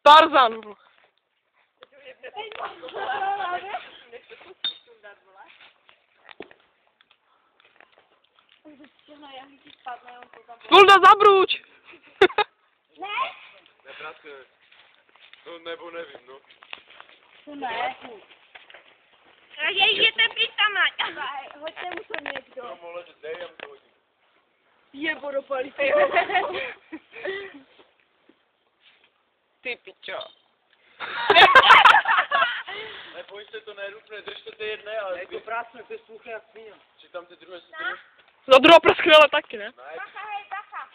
Tarzan. Tulda, zabruč! Ne? Nepracuje. No nebo nevím, no. To ne. Jděte pryč tam, Hoďte mu to někdo. No mohla, že dej, já mu to hodím. Jebo do palice. Ty pičo. Neboj se, to nerupne, držte ty jedné, ale... Je to práce, to je sluchy jak svíně. Či tam ty druhé se... No druhá prskvěle taky, ne? Ne, bacha, hej, bacha.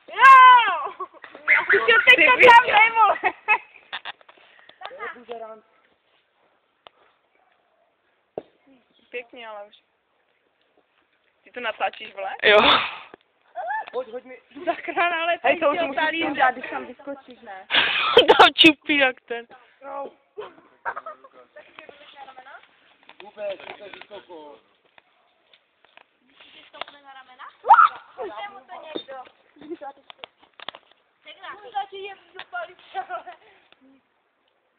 Jo! Ty jsi teďka tam nejmul. To je buzerant. Pěkně, ale už. Ty to natáčíš, vole? Jo. Hoď mi. Zachrana, ale Hej, to už chtěl musíš tady sundat, když tam vyskočíš, ne? Dám čupí jak ten. Vůbec, to je vysoko. Stoupne na ramena? Hoďte mu to někdo. Můžu začít jet do palice, ale...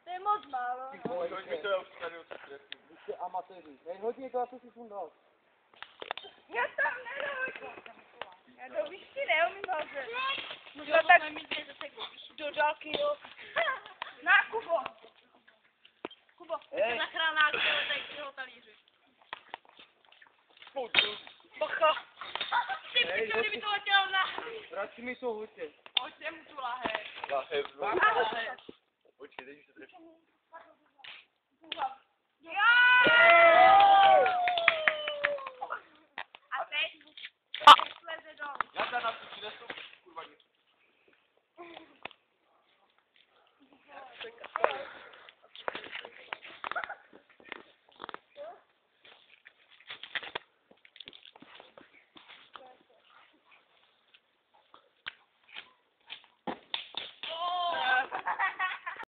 To je moc málo. hoď mi to, já už tady odstřelím. Vy jste amatéři. Hej, hoď mi to, já to si sundal. Já tam nedohoď. Já do výšky neumím házet. No to tak tak... do dálky, jo. Na, Kubo. Kubo. Hej, Zachránák, ale tady k jeho talíři. Bacha. Ty pičo, kdyby to letělo na... vrať mi to, hoďte. Hoďte mu tu lahev. Lahev, no. Lahev.